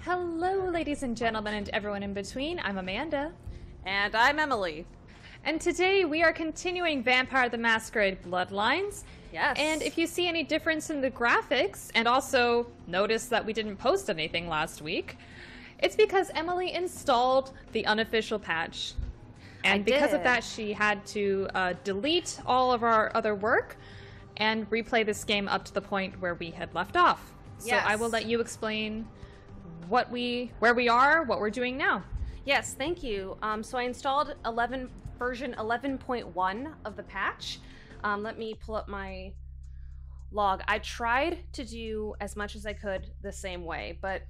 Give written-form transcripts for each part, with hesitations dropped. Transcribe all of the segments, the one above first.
Hello, ladies and gentlemen, and everyone in between. I'm Amanda. And I'm Emily. And today we are continuing Vampire the Masquerade Bloodlines. Yes. And if you see any difference in the graphics, and also notice that we didn't post anything last week, it's because Emily installed the unofficial patch. And because of that, she had to delete all of our other work and replay this game up to the point where we had left off. So Yes. I will let you explain where we are, what we're doing now. Yes, thank you. So I installed version 11.1 of the patch. Let me pull up my log. I tried to do as much as I could the same way, but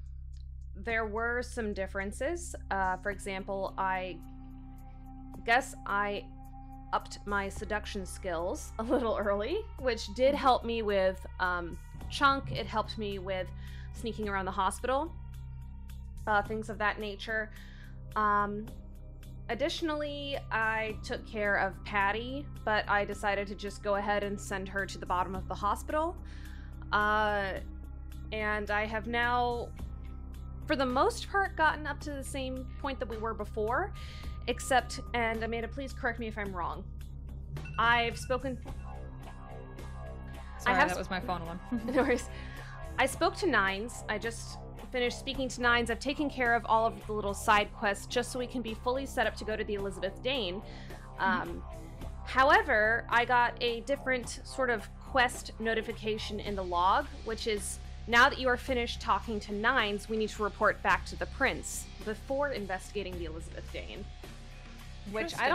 there were some differences. For example, I guess I upped my seduction skills a little early, which did help me with Chunk. It helped me with sneaking around the hospital. Things of that nature. Additionally, I took care of Patty, but I decided to just go ahead and send her to the bottom of the hospital. And I have now, for the most part, gotten up to the same point that we were before, except, and Amanda, please correct me if I'm wrong. I've spoken... Sorry, that was my phone alarm. No worries. I spoke to Nines. I just finished speaking to Nines. I've taken care of all of the little side quests just so we can be fully set up to go to the Elizabeth Dane. However, I got a different sort of quest notification in the log, which is, now that you are finished talking to Nines, we need to report back to the prince before investigating the Elizabeth Dane. Which I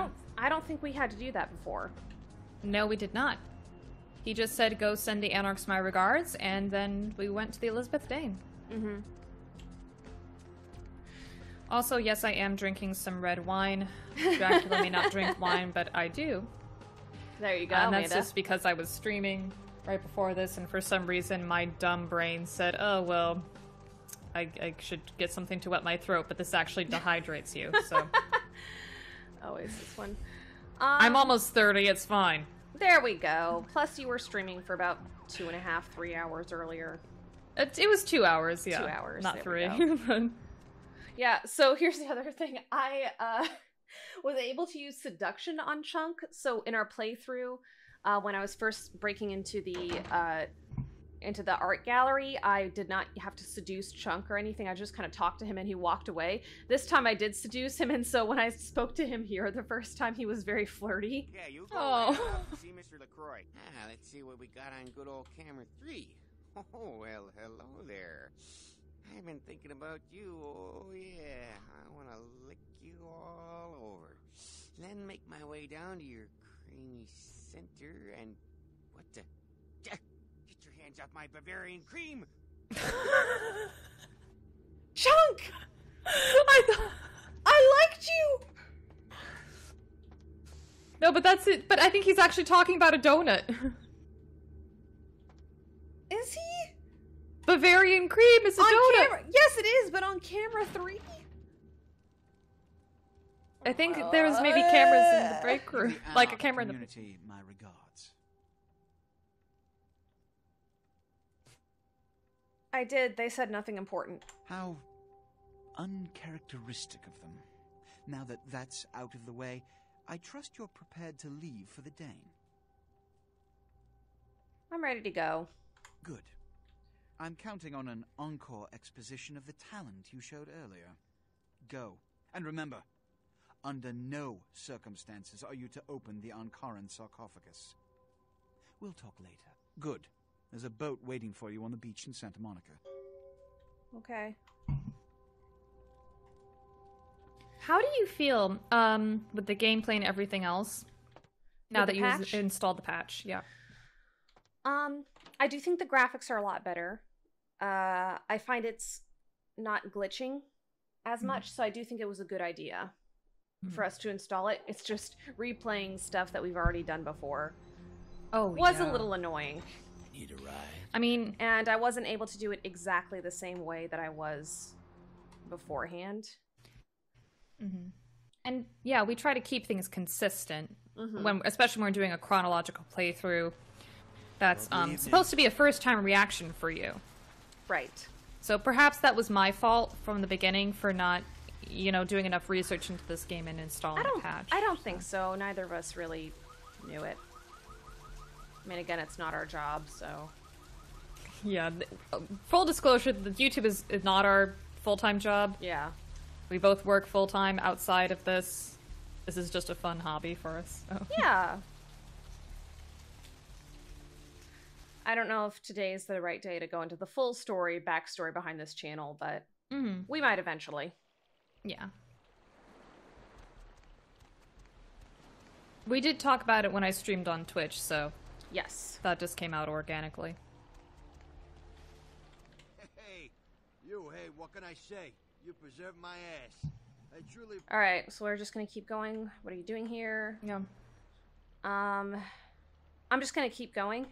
don't think we had to do that before. No, we did not. He just said, go send the Anarchs my regards, and then we went to the Elizabeth Dane. Mm-hmm. Also, yes, I am drinking some red wine. Dracula may not drink wine, but I do. There you go, And that's Amanda. just because I was streaming right before this, and for some reason my dumb brain said, oh, well, I should get something to wet my throat, but this actually dehydrates you, so... Always this one. I'm almost 30, it's fine. There we go. Plus, you were streaming for about 2.5, 3 hours earlier. It was 2 hours, yeah. 2 hours. Not there 3. But... Yeah, so here's the other thing. I was able to use seduction on Chunk. So in our playthrough, when I was first breaking into the art gallery, I did not have to seduce Chunk or anything. I just kind of talked to him and he walked away. This time I did seduce him, and so when I spoke to him here the first time, he was very flirty. Yeah, you go see Mr. LaCroix. Let's see what we got on good old camera 3. Oh, well, hello there. I've been thinking about you. Oh, yeah. I want to lick you all over. Then make my way down to your creamy center and... What the... Get your hands off my Bavarian cream! Chunk! I liked you! No, but that's it. But I think he's actually talking about a donut. Is he? Bavarian cream is a donut. Camera. Yes, it is, but on camera 3? I think there's maybe cameras in the break room. Like a camera in the... Community, my regards. I did. They said nothing important. How uncharacteristic of them. Now that that's out of the way, I trust you're prepared to leave for the Dane. I'm ready to go. Good. I'm counting on an encore exposition of the talent you showed earlier. Go. And remember, under no circumstances are you to open the Ankaran sarcophagus. We'll talk later. Good. There's a boat waiting for you on the beach in Santa Monica. Okay. How do you feel with the gameplay and everything else now that you've installed the patch? Yeah. I do think the graphics are a lot better. I find it's not glitching as much, so I do think it was a good idea for us to install it. It's just replaying stuff that we've already done before. Was a little annoying. Need a ride? I mean... And I wasn't able to do it exactly the same way that I was beforehand. And yeah, we try to keep things consistent, especially when we're doing a chronological playthrough. That's supposed to be a first-time reaction for you. Right. So perhaps that was my fault from the beginning for not, you know, doing enough research into this game and installing a patch. I don't think so. Neither of us really knew it. I mean, again, it's not our job, so... Yeah, full disclosure, the YouTube is not our full-time job. Yeah. We both work full-time outside of this. This is just a fun hobby for us. So. Yeah. I don't know if today is the right day to go into the full backstory behind this channel, but we might eventually. Yeah. We did talk about it when I streamed on Twitch, so... Yes. That just came out organically. Hey, what can I say? You preserved my ass. I truly... Alright, so we're just gonna keep going. What are you doing here? Yeah. I'm just gonna keep going.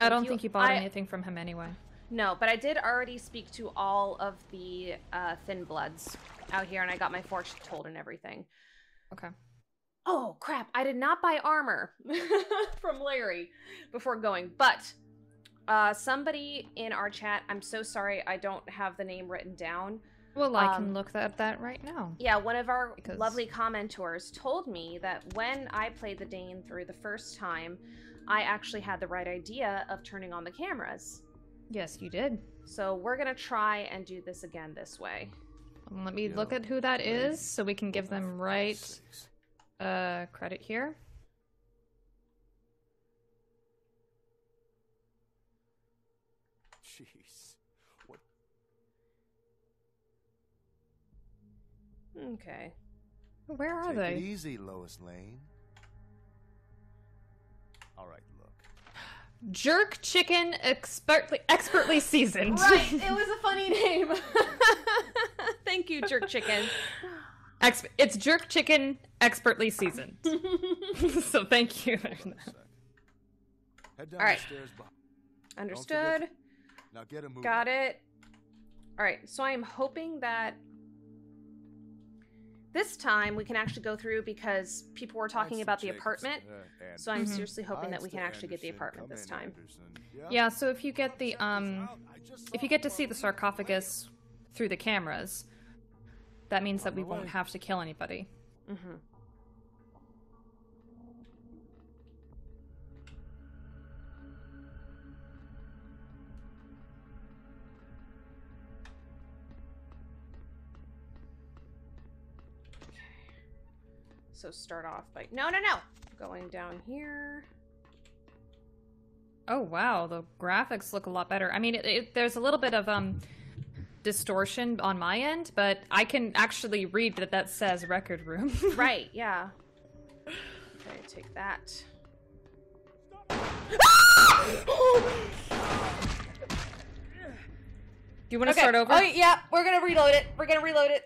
I don't think you bought anything from him anyway. No, but I did already speak to all of the Thin Bloods out here, and I got my fortune told and everything. Okay. Oh, crap. I did not buy armor from Larry before going, but somebody in our chat, I'm so sorry I don't have the name written down. Well, I can look at that right now. Yeah, one of our lovely commentors told me that when I played the Dane through the first time, I actually had the right idea of turning on the cameras. Yes, you did. So we're going to try and do this again this way. Let me look at who that is so we can give them right credit here. Jeez. What? Okay. Where are Take they? it easy, Lois Lane. All right, look. Jerk Chicken expertly seasoned. Right, it was a funny name. Thank you, Jerk Chicken. It's Jerk Chicken expertly seasoned. So thank you. Head down All right. the stairs. Understood. Now get a move. Got it. All right, so I am hoping that this time we can actually go through because people were talking about the apartment. So I'm seriously hoping that we can actually get the apartment this time. Yeah, so if you get the if you get to see the sarcophagus through the cameras, that means that we won't have to kill anybody. Mm-hmm. So start off by... No! Going down here. Oh, wow. The graphics look a lot better. I mean, there's a little bit of distortion on my end, but I can actually read that says record room. Right, yeah. Okay, take that. Do you want to start over? Oh, yeah. We're going to reload it.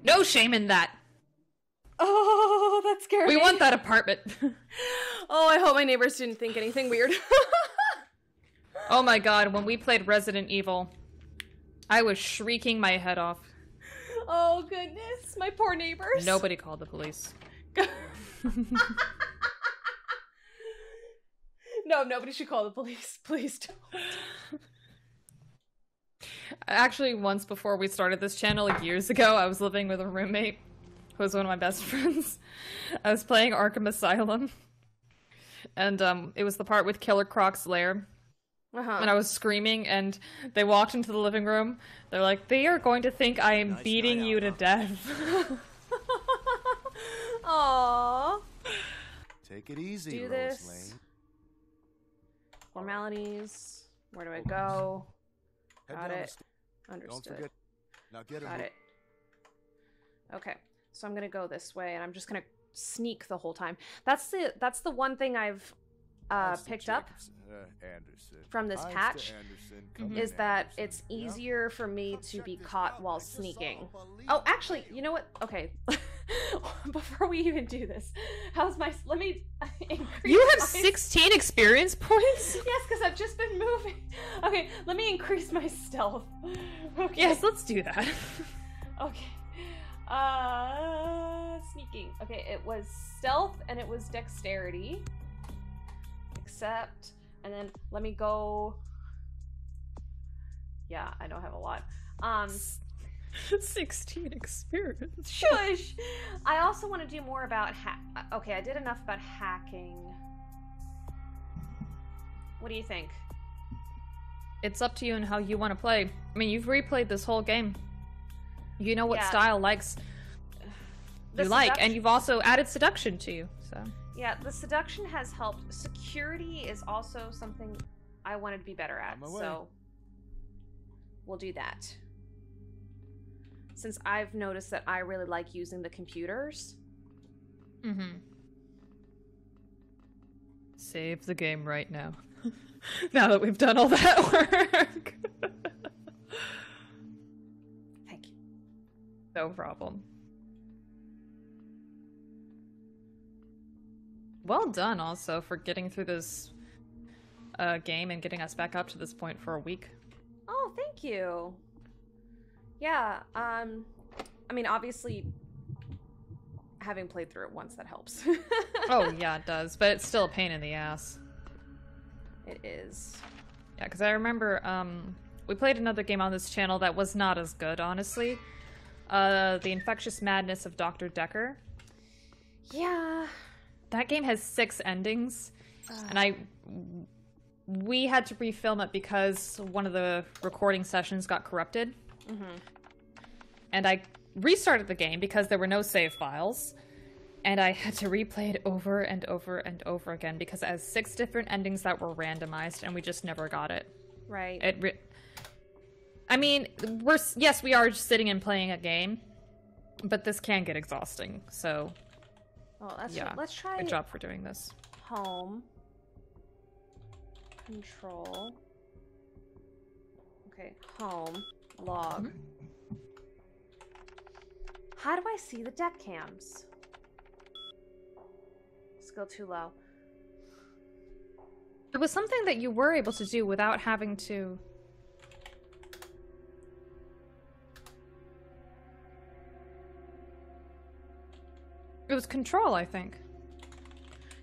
No shame in that. Oh, that scared me. We want that apartment. Oh, I hope my neighbors didn't think anything weird. Oh my god, when we played Resident Evil, I was shrieking my head off. Oh, goodness. My poor neighbors. Nobody called the police. No, nobody should call the police. Please don't. Actually, once before we started this channel, years ago, I was living with a roommate who was one of my best friends. I was playing Arkham Asylum, and it was the part with Killer Croc's lair. And I was screaming, and they walked into the living room. They're like, they are going to think I am beating you to death. Aww. Take it easy, Do Lois this. Lane. Formalities. Where do I go? Head Got down the it. stairs. Don't Understood. forget. Now get a Got move. it. Okay, so I'm gonna go this way, and I'm just gonna sneak the whole time. That's the one thing I've picked up from this patch, is that it's easier for me to be caught while sneaking. Oh, actually, you know what? Okay, before we even do this, let me increase. You have 16 experience points? Yes, because I've just been moving. Okay, let me increase my stealth. Okay. Yes, let's do that. Okay. Sneaking. Okay, it was stealth and it was dexterity. Except, and then let me go. Yeah, I don't have a lot. 16 experience. Shush! I also want to do more about okay, I did enough about hacking. What do you think? It's up to you and how you want to play. I mean, you've replayed this whole game. You know what Yeah. style you like, and you've also added seduction to you, so. Yeah, the seduction has helped. Security is also something I wanted to be better at, On my way. so we'll do that. Since I've noticed that I really like using the computers. Mm-hmm. Save the game right now. Now that we've done all that work. Thank you. No problem. Well done also for getting through this game and getting us back up to this point for a week. Oh, thank you. Yeah, I mean, obviously, having played through it once, that helps. Oh, yeah, it does. But it's still a pain in the ass. It is. Yeah, because I remember we played another game on this channel that was not as good, honestly. The Infectious Madness of Dr. Decker. Yeah. That game has 6 endings, and we had to refilm it because one of the recording sessions got corrupted. Mm-hmm. And I restarted the game because there were no save files, and I had to replay it over and over and over again because it has 6 different endings that were randomized, and we just never got it. Right. I mean, we are just sitting and playing a game, but this can get exhausting, so... Oh, that's yeah. Let's try Good job for doing this. home. Control. Okay, home. Log. How do I see the deck cams? Skill too low. It was something that you were able to do without having to... It was control, I think.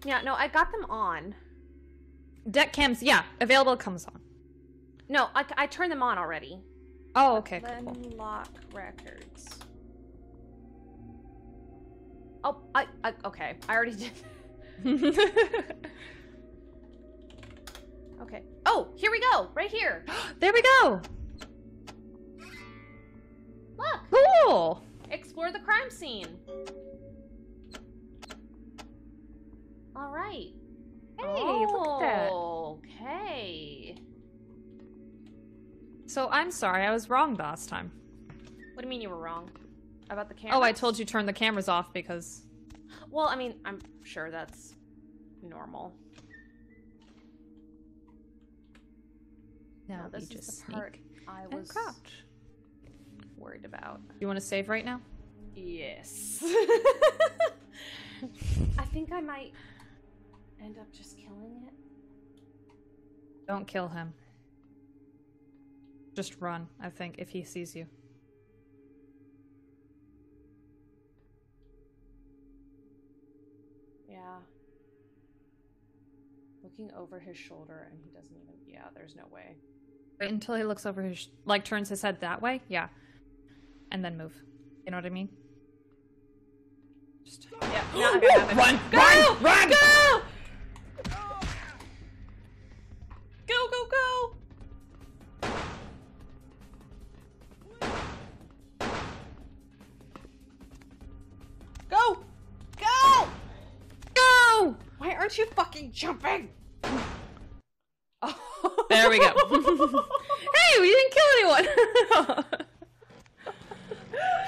Yeah, no, I got them on. Deck cams, yeah, available comes on. No, I turned them on already. Oh, okay, Then cool. lock records. Oh, okay. I already did. Okay. Oh, here we go. Right here. There we go! Look. Cool! Explore the crime scene. All right. Hey, look at that. Okay. So, I'm sorry, I was wrong last time. What do you mean you were wrong? About the camera? Oh, I told you turn the cameras off because... Well, I mean, I'm sure that's normal. Now No, this you is just the part sneak I and was crouch. worried about. You want to save right now? Yes. I think I might end up just killing it. Don't kill him. Just run, I think, if he sees you. Yeah. Looking over his shoulder and he doesn't even... Yeah, there's no way. Wait until he looks over his... like, turns his head that way? Yeah. And then move. You know what I mean? Just... Yeah, not gonna happen. Run! Go! Run! Go! Go, go, go! Go! Go! Go! Why aren't you fucking jumping? Oh. There we go. Hey, we didn't kill anyone!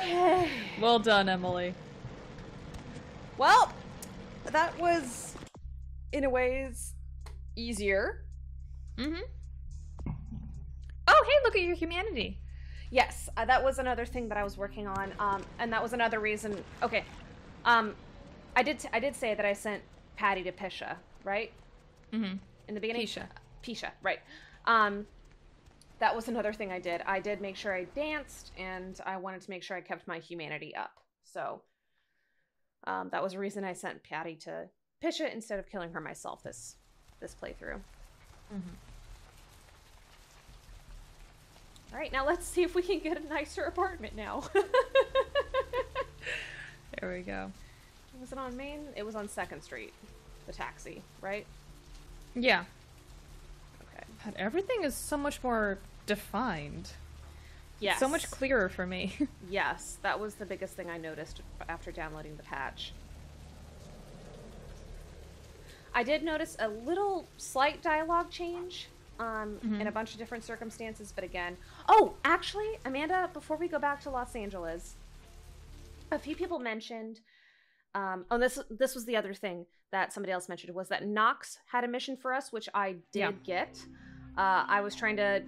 Okay. Well done, Emily. Well, that was, in a ways, easier. Mm-hmm. Oh, hey, look at your humanity. Yes, that was another thing that I was working on, and that was another reason. Okay, I did say that I sent Patty to Pisha, right? Mm-hmm. In the beginning. Pisha, right? That was another thing I did. I did make sure I danced, and I wanted to make sure I kept my humanity up. So that was a reason I sent Patty to Pisha instead of killing her myself this playthrough. Mm-hmm. All right, now let's see if we can get a nicer apartment now. There we go. Was it on Main? It was on 2nd Street. The taxi, right? Yeah. Okay. But everything is so much more defined. Yes. So much clearer for me. Yes, that was the biggest thing I noticed after downloading the patch. I did notice a little slight dialogue change in a bunch of different circumstances, but again... Oh, actually, Amanda, before we go back to Los Angeles, a few people mentioned... this was the other thing that somebody else mentioned, was that Nox had a mission for us, which I did get. I was trying to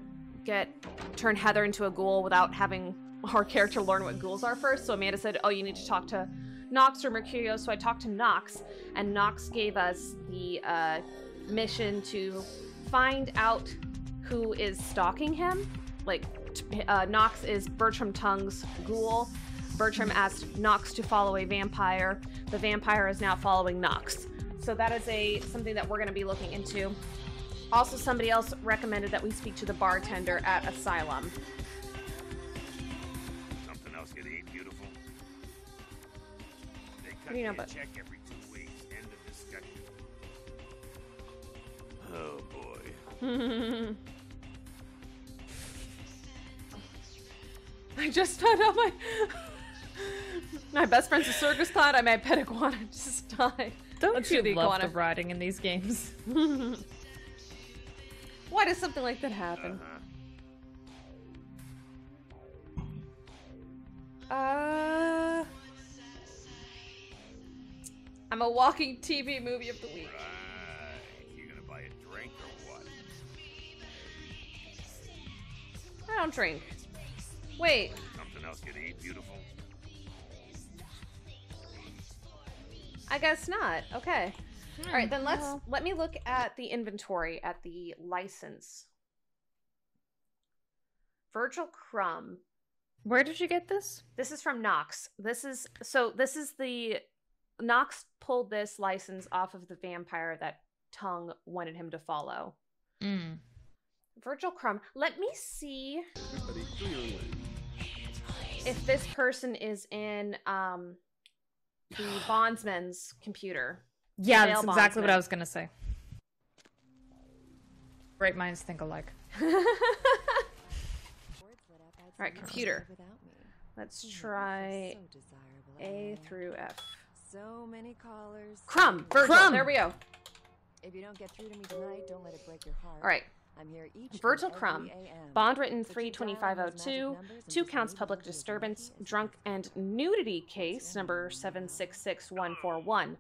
turn Heather into a ghoul without having our character learn what ghouls are first, so Amanda said, oh, you need to talk to Nox or Mercurio, so I talked to Nox, and Nox gave us the mission to find out who is stalking him. Like, Nox is Bertram Tongue's ghoul. Bertram asked Nox to follow a vampire. The vampire is now following Nox. So that is something that we're going to be looking into. Also, somebody else recommended that we speak to the bartender at Asylum. Something else get eat, beautiful. They cut What do you know me a about- check every 2 weeks. End of discussion. Oh boy. I just found out my best friend's a circus clown. My pet iguana just died. Don't Let's you do the love iguana. the writing in these games? Why does something like that happen? I'm a walking TV movie of the week. Right. You gonna buy a drink or what? I don't drink. Wait. Something else get eat, beautiful. I guess not. Okay. All right, then let me look at the inventory at the license. Virgil Crumb. Where did you get this? This is from Nox. This is the Nox pulled this license off of the vampire that Tongue wanted him to follow. Virgil Crumb. Let me see if this person is in the bondsman's computer. Yeah, Male that's exactly what bondsman. I was gonna say. Great minds think alike. All right, computer. Let's try A through F. So many callers. Crumb! Virgil, Crumb! there we go. If you don't get through to me tonight, don't let it break your heart. All right. I'm here each Virgil and Crumb. every AM. Bond written But you dial those magic 32502, numbers and 2 just counts leave public it as disturbance, lucky as drunk and nudity case number 766141.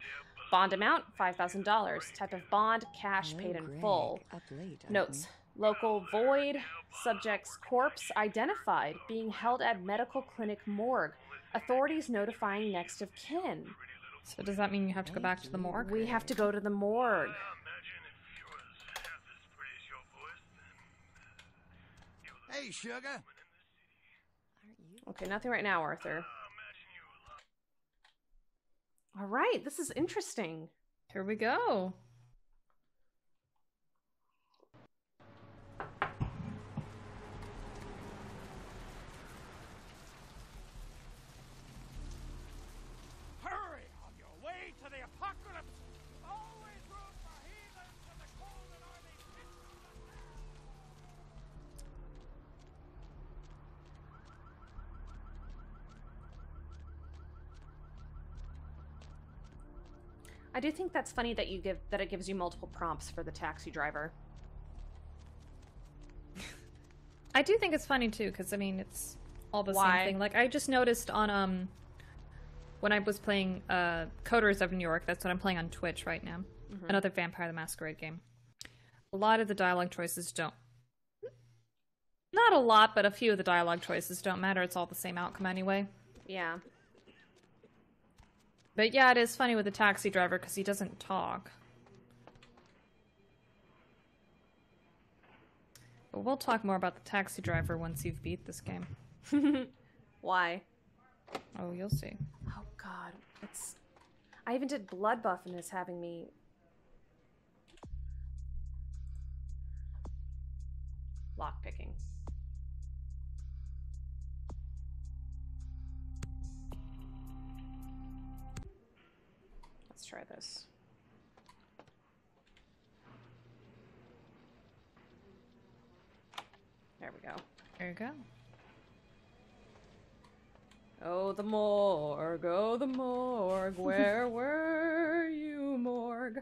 Bond amount $5,000. Type of bond, cash Oh, paid in Greg, full. up late, aren't Notes. you? Local void. Subject's corpse identified. Being held at medical clinic morgue. Authorities notifying next of kin. So does that mean you have to go back to the morgue? We have to go to the morgue. Hey, sugar. Aren't you? Okay, nothing right now, Arthur. All right, this is interesting. Here we go. Hurry on your way to the apocalypse! Always room for heathens in the cold and early pits of the I do think that's funny that it gives you multiple prompts for the taxi driver. I do think it's funny too, because I mean it's all the Why? same thing. Like I just noticed on when I was playing Coders of New York, that's what I'm playing on Twitch right now. Another Vampire the Masquerade game. A lot of the dialogue choices don't. Not a lot, but a few of the dialogue choices don't matter. It's all the same outcome anyway. Yeah. But yeah, it is funny with the taxi driver because he doesn't talk. But we'll talk more about the taxi driver once you've beat this game. Why? Oh, you'll see. Oh god, it's. I even did blood buff and it's having me. Lock picking. try this. There we go. There you go. Oh, the morgue. Oh, the morgue. Where were you, morgue?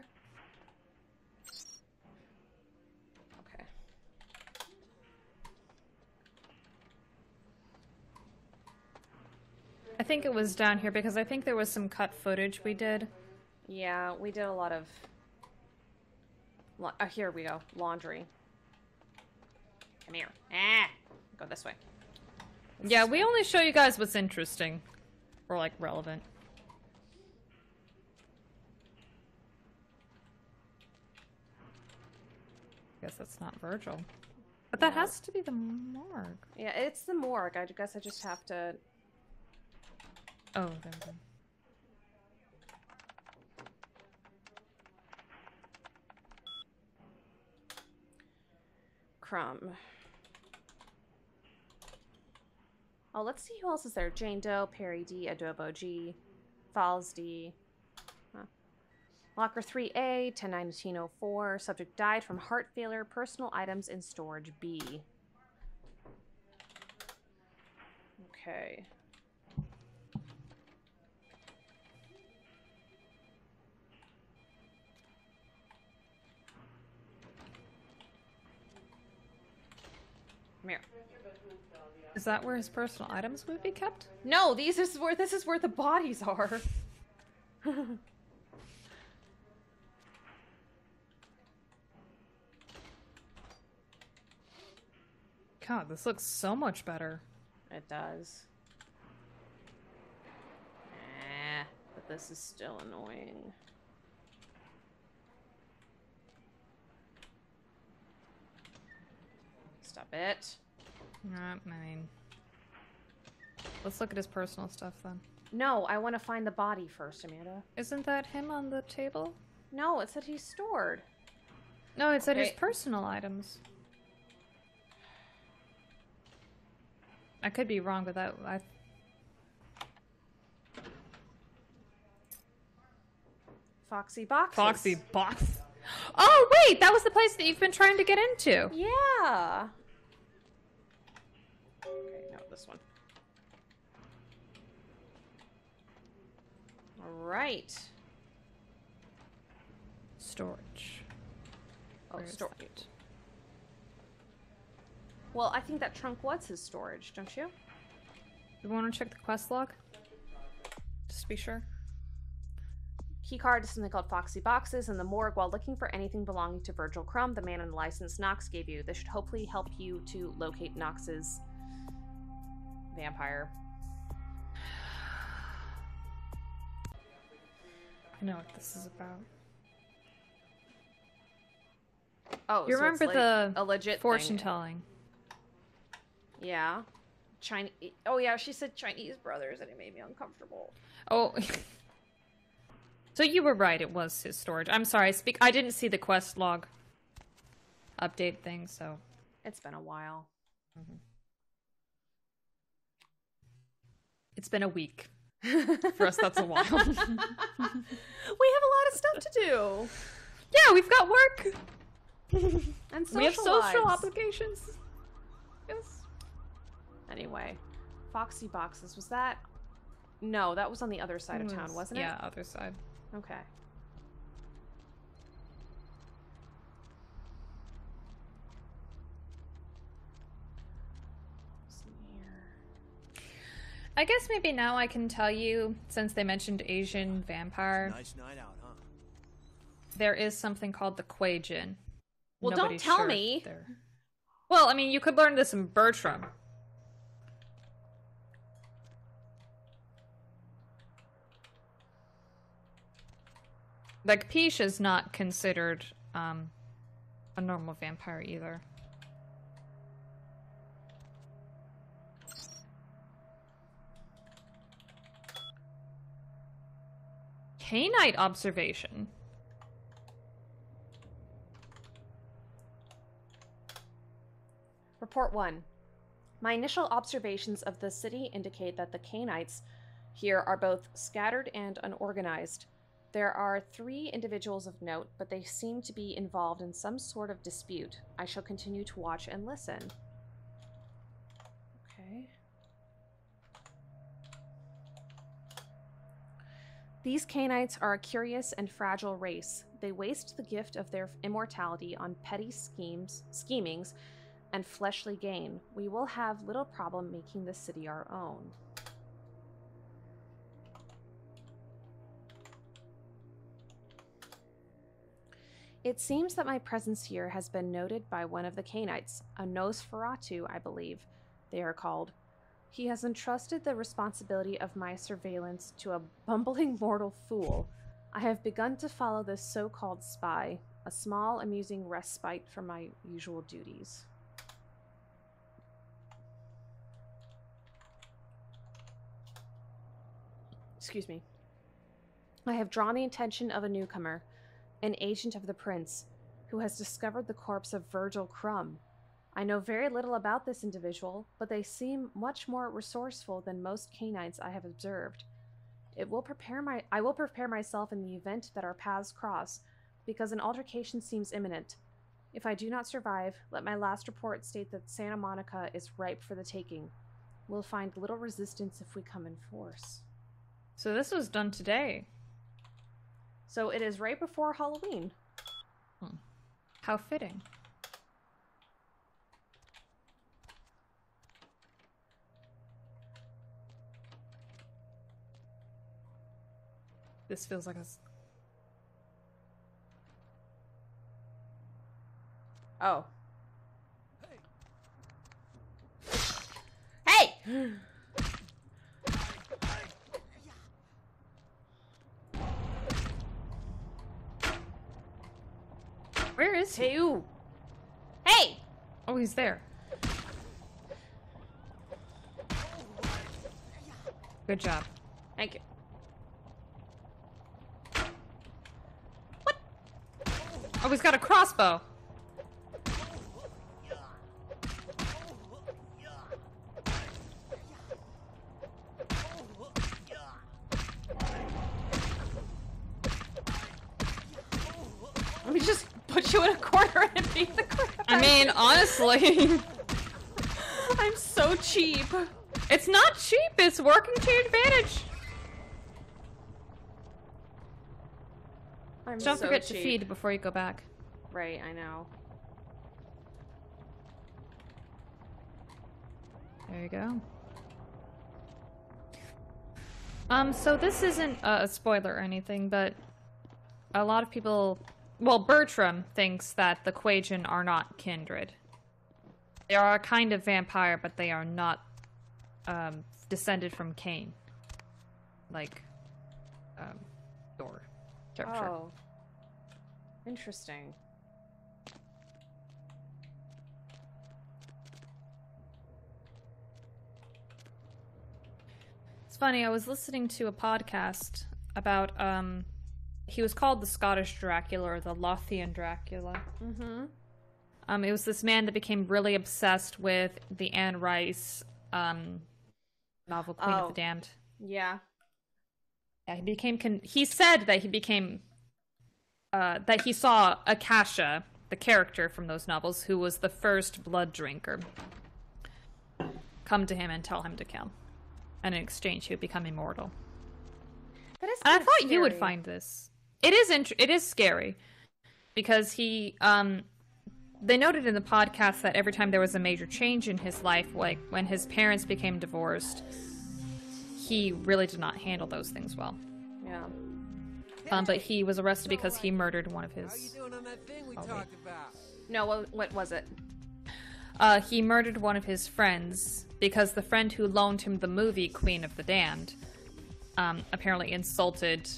Okay. I think it was down here because I think there was some cut footage we did. Yeah, we did a lot of... here we go. Laundry. Come here. Ah! Go this way. Yeah, we only show you guys what's interesting. Or, like, relevant. Guess that's not Virgil. But that has to be the morgue. Yeah, it's the morgue. I guess I just have to... Oh, there we go. Crumb. Oh, let's see who else is there. Jane Doe, Perry D, Adobo G, Falls D. Huh. Locker 3A, 10/19/04. Subject died from heart failure. Personal items in storage B. Okay. Come here. Is that where his personal items would be kept? No, this is where the bodies are. God, this looks so much better. It does. But this is still annoying. Stop it. I mean... Let's look at his personal stuff, then. No, I want to find the body first, Amanda. Isn't that him on the table? No, it said he's stored. No, it said his Wait. personal items. I could be wrong, but that... Foxy Boxes. Foxy Box. Oh, wait! That was the place that you've been trying to get into! Yeah! Okay, no, this one. Alright. Storage. Oh, Where is storage. that? Well, I think that trunk was his storage, don't you? You want to check the quest log? Just to be sure. Keycard is something called Foxy Boxes in the morgue. While looking for anything belonging to Virgil Crumb, the man on the license Knox gave you. This should hopefully help you to locate Knox's vampire. I know what this is about. Oh, You so remember it's like the a legit fortune thing. telling? Yeah. Chinese. Oh yeah, she said Chinese brothers, and it made me uncomfortable. Oh. So you were right, it was his storage. I'm sorry, I didn't see the quest log update thing, so... It's been a while. It's been a week. For us, that's a while. We have a lot of stuff to do. Yeah, we've got work! And social We have social lives. obligations. Yes. Anyway, Foxy Boxes, was that? No, that was on the other side of town, wasn't it? Yeah, other side. Okay. I guess maybe now I can tell you, since they mentioned Asian vampire, Nice night out, huh? there is something called the Kuei Jin. Well, don't Nobody's tell sure if me. they're- Well, I mean, you could learn this in Bertram. Like, Peach is not considered a normal vampire either. K-Night observation. Report 1. My initial observations of the city indicate that the Canaanites here are both scattered and unorganized. There are 3 individuals of note, but they seem to be involved in some sort of dispute. I shall continue to watch and listen. Okay. These Cainites are a curious and fragile race. They waste the gift of their immortality on petty schemings, and fleshly gain. We will have little problem making the city our own. It seems that my presence here has been noted by one of the Cainites, a Nosferatu, I believe they are called. He has entrusted the responsibility of my surveillance to a bumbling mortal fool. I have begun to follow this so-called spy, a small, amusing respite from my usual duties. Excuse me. I have drawn the attention of a newcomer, an agent of the prince, who has discovered the corpse of Virgil Crumb. I know very little about this individual, but they seem much more resourceful than most Cainites I have observed. I will prepare myself in the event that our paths cross, because an altercation seems imminent. If I do not survive, let my last report state that Santa Monica is ripe for the taking. We'll find little resistance if we come in force. So this was done today. So it is right before Halloween. How fitting. This feels like a... Oh. Hey! Where is he? Hey! Oh, he's there. Good job. Thank you. Oh, he's got a crossbow. Let me just put you in a corner and beat the crap out I mean, honestly. I'm so cheap. It's not cheap, it's working to your advantage. I'm Don't so forget cheap. to feed before you go back. Right, I know. There you go. So this isn't a spoiler or anything, but a lot of people... Well, Bertram thinks that the Quajan are not kindred. They are a kind of vampire, but they are not descended from Cain. Like, your character. Oh. Interesting. It's funny, I was listening to a podcast about, he was called the Scottish Dracula, or the Lothian Dracula. Mm-hmm. It was this man that became really obsessed with the Anne Rice, novel Queen of the Damned. Yeah. Yeah, he said that he became, that he saw Akasha, the character from those novels, who was the first blood drinker, come to him and tell him to kill. And in exchange, he would become immortal. That is And I kind of thought you would scary. find this. It is scary. Because he, they noted in the podcast that every time there was a major change in his life, like when his parents became divorced, he really did not handle those things well. Yeah. But he was arrested because he murdered one of his... How you doing on that thing we Oh, talked about? No, what was it? He murdered one of his friends because the friend who loaned him the movie Queen of the Damned apparently insulted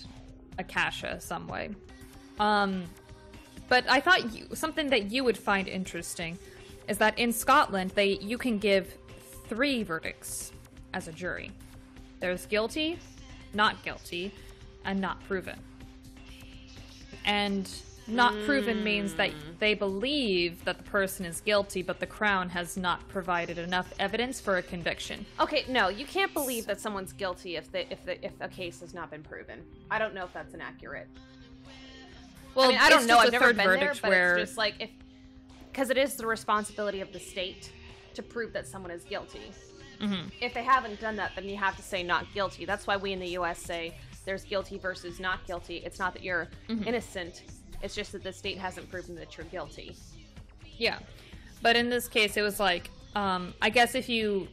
Akasha some way. But I thought something that you would find interesting is that in Scotland, you can give 3 verdicts as a jury. There's guilty, not guilty, and not proven. And Not proven means that they believe that the person is guilty, but the Crown has not provided enough evidence for a conviction. Okay, no, you can't believe that someone's guilty if a case has not been proven. I don't know if that's inaccurate. Well, I mean, I don't know. I've never been there, verdict but where it's just like because it is the responsibility of the state to prove that someone is guilty. If they haven't done that, then you have to say not guilty. That's why we in the U.S. say there's guilty versus not guilty. It's not that you're innocent. It's just that the state hasn't proven that you're guilty. Yeah, but in this case, it was like, I guess if you,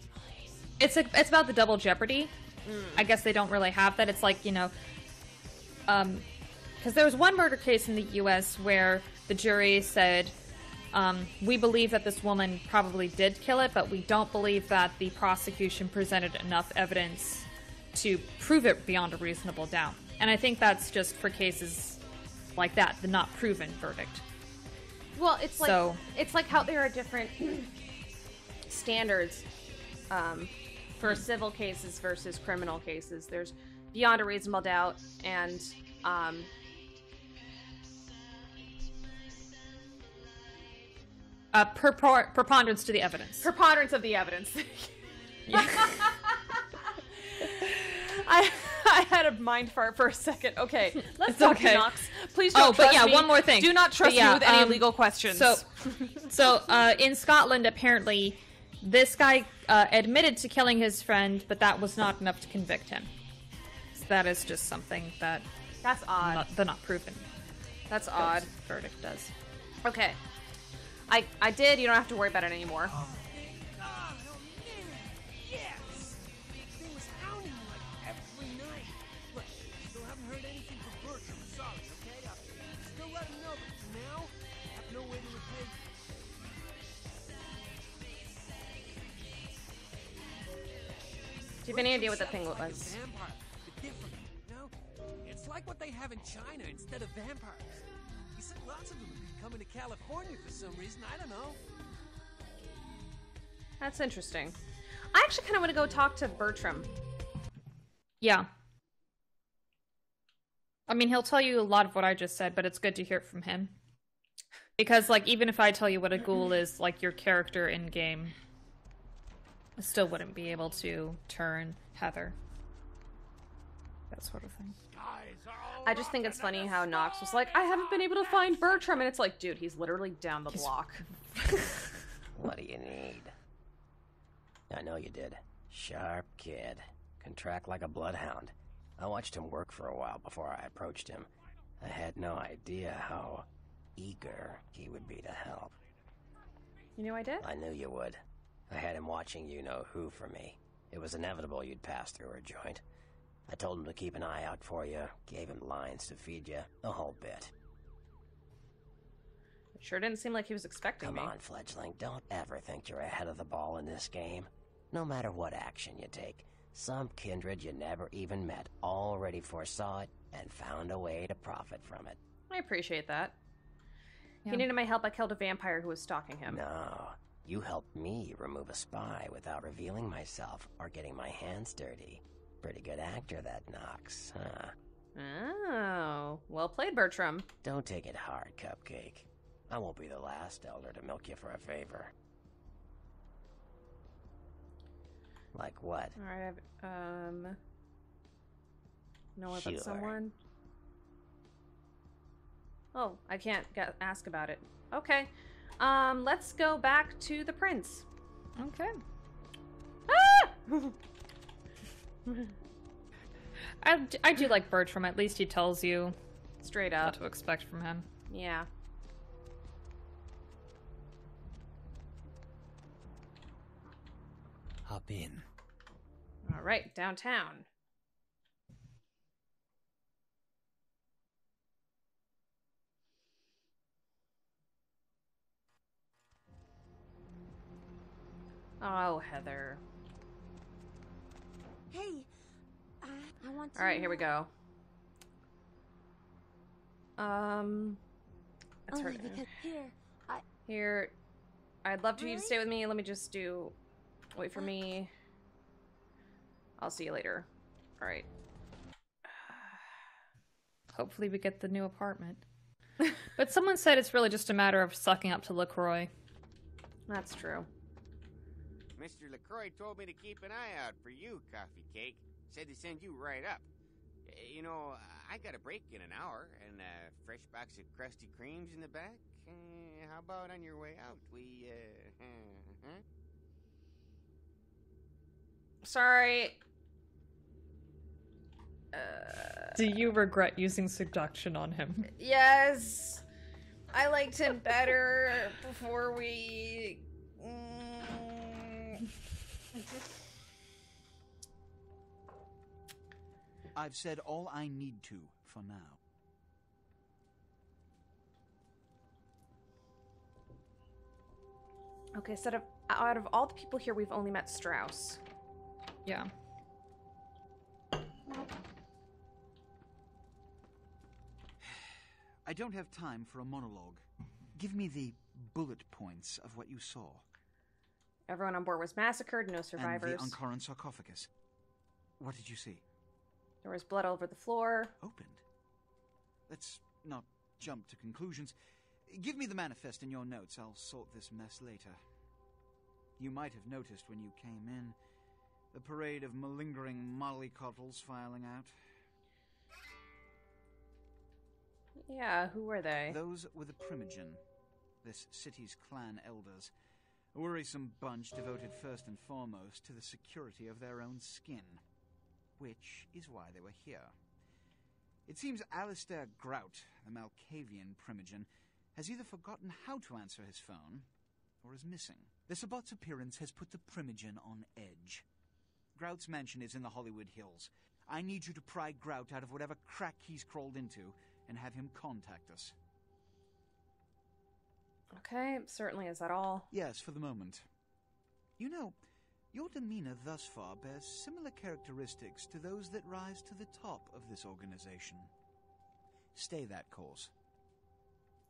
it's about the double jeopardy. I guess they don't really have that. It's like, you know, because there was one murder case in the U.S. where the jury said, we believe that this woman probably did kill it, but we don't believe that the prosecution presented enough evidence to prove it beyond a reasonable doubt. And I think that's just for cases like that, the not proven verdict. Well, it's like how there are different standards for civil cases versus criminal cases. There's beyond a reasonable doubt and preponderance to the evidence. Preponderance of the evidence. Yeah. I had a mind fart for a second. Okay, let's It's talk okay. to Knox. Please don't trust me. One more thing. Do not trust me with any legal questions. So in Scotland, apparently, this guy admitted to killing his friend, but that was not enough to convict him. So that is just something that That's odd. the not proven That's odd. verdict does. Okay. I did. You don't have to worry about it anymore. God, oh man, yes! Thing was hounding me like every night. Look, still haven't heard anything from Bertram. Sorry, okay? Still let him know, but for now, I have no way to repay. Do you have any idea what that thing was? Like a vampire, but different, you know? It's like what they have in China instead of vampires. He said lots of them would be coming to California for some reason. I don't know. That's interesting. I actually kind of want to go talk to Bertram. Yeah. I mean, he'll tell you a lot of what I just said, but it's good to hear it from him. Because, like, even if I tell you what a ghoul is, like, your character in-game, I still wouldn't be able to turn Heather. That sort of thing. I just think it's funny how Knox was like, I haven't been able to find Bertram, and it's like, dude, he's literally down the block. What do you need? I know you did. Sharp kid. Can track like a bloodhound. I watched him work for a while before I approached him. I had no idea how eager he would be to help. You knew I did? I knew you would. I had him watching you-know-who for me. It was inevitable you'd pass through her joint. I told him to keep an eye out for you, gave him lines to feed you, the whole bit. It sure didn't seem like he was expecting me. Come on, fledgling, don't ever think you're ahead of the ball in this game. No matter what action you take, some kindred you never even met already foresaw it and found a way to profit from it. I appreciate that. Yeah. He needed my help. I killed a vampire who was stalking him. No, you helped me remove a spy without revealing myself or getting my hands dirty. Pretty good actor, that Knox, huh? Oh, well played, Bertram. Don't take it hard, Cupcake. I won't be the last elder to milk you for a favor. Like what? Alright, know about Sure. someone? Oh, I can't ask about it. Okay. Let's go back to the prince. Okay. Ah! I do like Bertram. At least he tells you Straight what up. to expect from him. Yeah. Hop in. Alright, downtown. Oh, Heather. Hey, I want to. Alright, here we go. That's her Only because Here, I'd love for you to Really? stay with me. Let me just wait for me. I'll see you later. Alright. Hopefully we get the new apartment. But someone said it's really just a matter of sucking up to LaCroix. That's true. Mr. LaCroix told me to keep an eye out for you, Coffee Cake. Said to send you right up. You know, I got a break in an hour, and a fresh box of Krusty Kremes in the back. How about on your way out? Sorry. Do you regret using seduction on him? Yes. I liked him better before we... I've said all I need to for now. Okay, so out of all the people here, we've only met Strauss. Yeah. I don't have time for a monologue. Give me the bullet points of what you saw. Everyone on board was massacred, no survivors. And the Ankaran sarcophagus. What did you see? There was blood all over the floor. Opened? Let's not jump to conclusions. Give me the manifest in your notes. I'll sort this mess later. You might have noticed when you came in the parade of malingering mollycoddles filing out. Yeah, who were they? Those were the Primogen, this city's clan elders. A worrisome bunch devoted first and foremost to the security of their own skin. Which is why they were here. It seems Alistair Grout, the Malkavian Primogen, has either forgotten how to answer his phone, or is missing. The Sabbat's appearance has put the Primogen on edge. Grout's mansion is in the Hollywood Hills. I need you to pry Grout out of whatever crack he's crawled into, and have him contact us. Okay, certainly. Is that all? Yes, for the moment. You know, your demeanor thus far bears similar characteristics to those that rise to the top of this organization. Stay that course.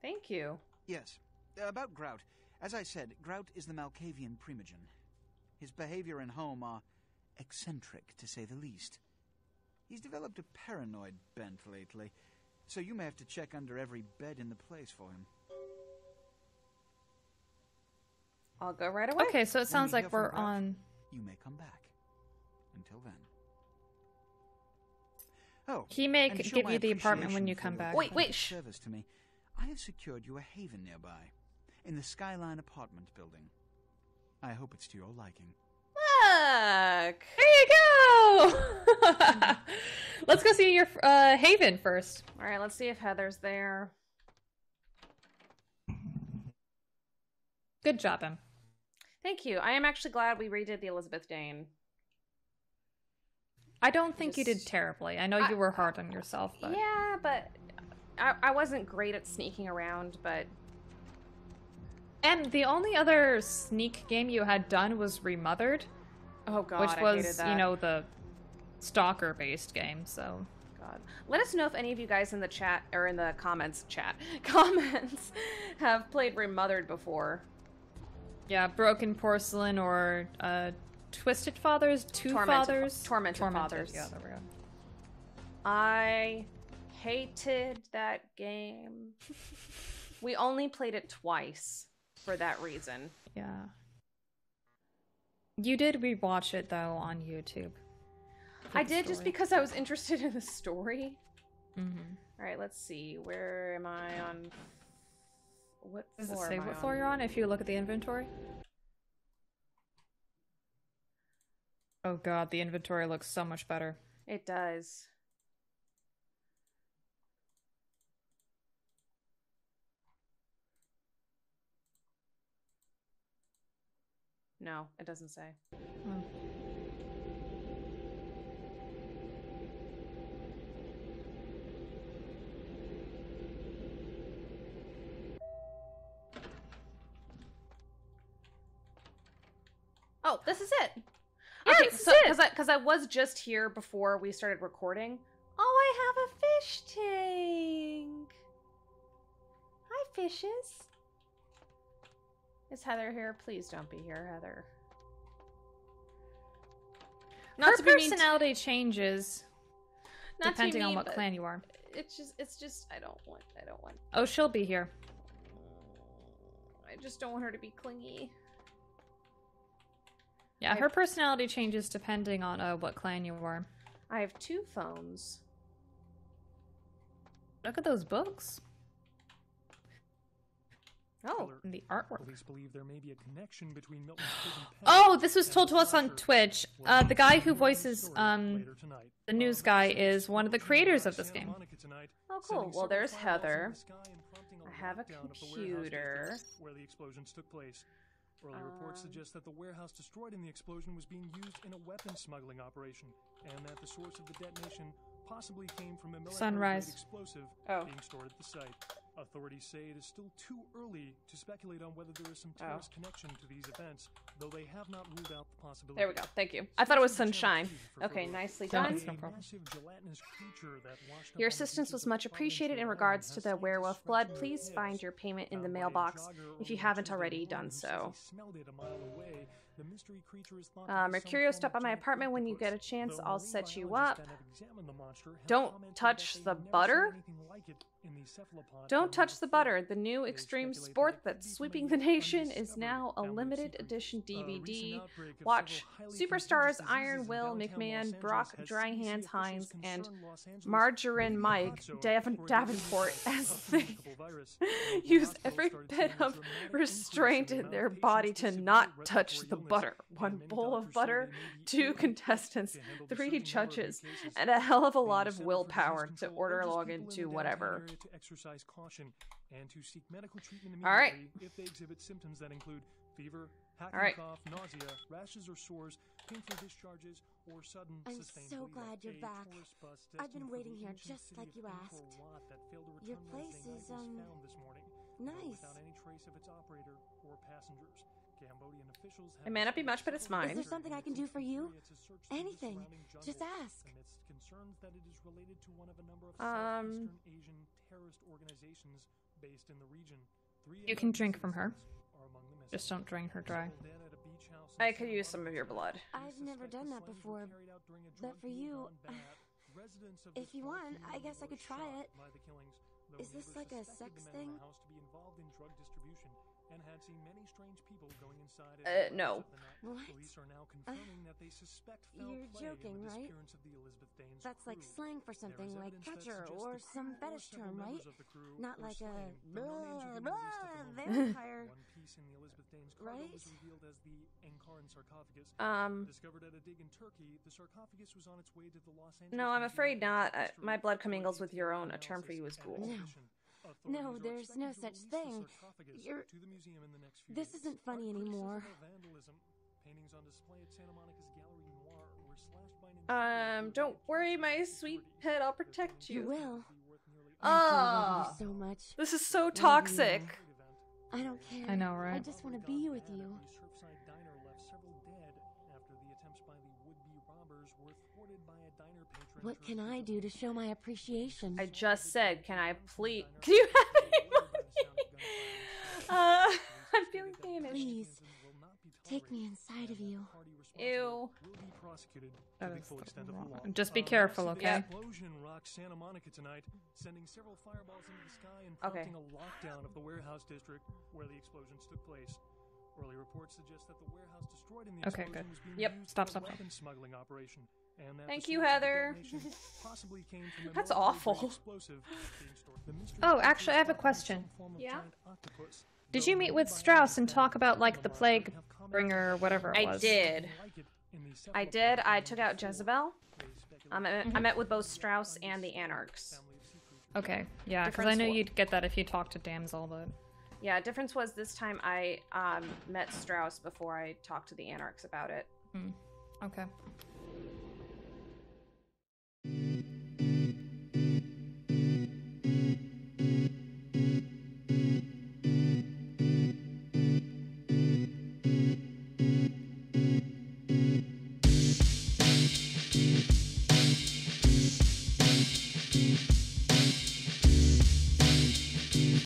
Thank you. Yes. About Grout. As I said, Grout is the Malkavian Primogen. His behavior and home are eccentric, to say the least. He's developed a paranoid bent lately, so you may have to check under every bed in the place for him. I'll go right away. Okay, so it sounds like we're on... You may come back. Until then. Oh, he may give you the apartment when you come back. Wait, service to me. I have secured you a haven nearby, in the Skyline apartment building. I hope it's to your liking. Look! There you go! Let's go see your haven first. Alright, let's see if Heather's there. Good job, Em. Thank you. I am actually glad we redid the Elizabeth Dane. I don't think you did terribly. I know you were hard on yourself, but... Yeah, but... I wasn't great at sneaking around, but... And the only other sneak game you had done was Remothered. Oh god, which was, I hated that. you know, the stalker-based game, so... God. Let us know if any of you guys in the chat, or in the comments, have played Remothered before. Yeah, Broken Porcelain or, Twisted Fathers? Tormented Fathers. Yeah, there we go. I hated that game. We only played it twice for that reason. Yeah. You did rewatch it, though, on YouTube. I did, just because I was interested in the story. Mm-hmm. Alright, let's see. Where am I on... What Does it floor say am I what floor you're on if you look at the inventory? Oh god, the inventory looks so much better. It does. No, it doesn't say. Oh. Oh, this is it. Yeah, okay, this so is it. because I was just here before we started recording. Oh, I have a fish tank. Hi, fishes. Is Heather here? Please don't be here, Heather. Her personality changes. Not to be depending on mean, what but clan you are. It's just, I don't want. Oh, she'll be here. I just don't want her to be clingy. Yeah, her personality changes depending on what clan you are. I have 2 phones. Look at those books. Oh, And the artwork. Police believe there may be a connection between Milton's prison pen Oh, this was and told to us on slasher. Twitch. We'll The guy have who more voices story later tonight. the news guy is one of the creators of this game. Santa Monica tonight, Oh, cool. sending Well, several there's fireballs into Heather. the sky and prompting I have a lockdown of the warehouse computer. district where the explosions took place. Early reports suggest that the warehouse destroyed in the explosion was being used in a weapons smuggling operation, and that the source of the detonation possibly came from a military-grade Sunrise. explosive Oh. being stored at the site. Authorities say it is still too early to speculate on whether there is some terrorist connection to these events, though they have not ruled out the possibility. There we go. Thank you. I thought it was sunshine. Okay, nicely No, done. it's no problem. Your assistance was much appreciated in regards to the werewolf blood. Please find your payment in the mailbox if you haven't already done so. Mercurio, stop by my apartment when you get a chance. I'll set you up. Don't touch the butter? Don't touch the butter. The new extreme sport that's sweeping the nation is now a limited edition DVD. Watch Superstars Iron Will McMahon, Brock Dryhands Hines, and Margarine Mike Davenport as they use every bit of restraint in their body to not touch the butter. 1 bowl of butter, 2 contestants, 3 judges, and a hell of a lot of willpower to order log into whatever. All right. If they exhibit symptoms that include fever, hacking All right. cough, nausea, rashes or sores, painful discharges, or sudden I'm sustained so bleeding. glad you're A back. tourist bus I've been destined for waiting the here ancient just city like of you Angkor asked. Wat that failed to Your return place Wednesday is, night was found this morning, nice. without any trace of its operator or passengers. Cambodian officials It may not be much, but it's mine. Is there something I can do for you? Anything. Just ask. Amidst concerns that it is related to one of a number of Um, Southeastern Asian terrorist organizations based in the region. 3 You can drink from her. are among the missing. Just don't drain her dry. Dead at a beach house in I could Santa use some of Monica. your blood. I've never done that before, Carried out during a but drug for deal you, gone bad. Residents of if this you small want, I community guess I were could try shocked it. by the killings, though Is this neighbors like a suspected sex the men in thing? the house to be involved in drug distribution and had seen many strange people going inside at no. hours of the night. What? Police are now confirming that they suspect foul You're play joking, in the right? disappearance of the Elizabeth Danes That's like crew. slang for There something is like evidence that catcher suggests or the some crew or fetish several term, right? members of the crew Not were like a slain, though no names are being blah, released at the blah, moment. vampire. One piece in the Elizabeth Danes cargo Right? was revealed as the Enkaran sarcophagus. Discovered at a dig in Turkey, the sarcophagus was on its way to the Los Angeles No, I'm Museum afraid of not. History My blood for commingles with your own. A analysis term for you is and ghoul. No. exhibition. No, Authorities are there's no expected to such release the thing. sarcophagus You're- to the museum in the next few This days. isn't funny Art criticism anymore. of vandalism. Paintings on display at Santa Monica's Gallery Noir were slashed by an intruder Don't worry, my sweet pet. I'll protect You you. will. Ah. I do love you so much. This is so you. toxic. I don't care. I know, I right? just want to be with you. Surfside diner left several dead after the attempts by the would-be robbers were thwarted by a diner patron. What can I do to show my appreciation? I just said, can I please? Can you have any money? I'm feeling famished. Please, take me inside of you. Ew. That is the wrong- Just be careful, okay? Explosion rocked Santa Monica tonight, sending several fireballs into the sky and Okay. prompting a lockdown of the warehouse district where the explosions took place. Early reports suggest that the warehouse destroyed in the Okay, explosion good. was being Yep. used Stop, in a stop, stop. weapons smuggling operation, and that Thank the you, source of the Heather. detonation possibly came from a That's military-grade awful. explosive being stored. The mystery Oh, creature actually, I have a thought to be question. some form of Yeah? giant octopus, Did though you meet with no Strauss and biologists talk about, like, have the commented plague have commented bringer or whatever it I was? did. like it in the I did. I took out Jezebel. I met with both Strauss and the Anarchs. Okay, yeah, because Difference I know wa- you'd get that if you talked to Damsel, but... Yeah, difference was this time I met Strauss before I talked to the Anarchs about it. Okay.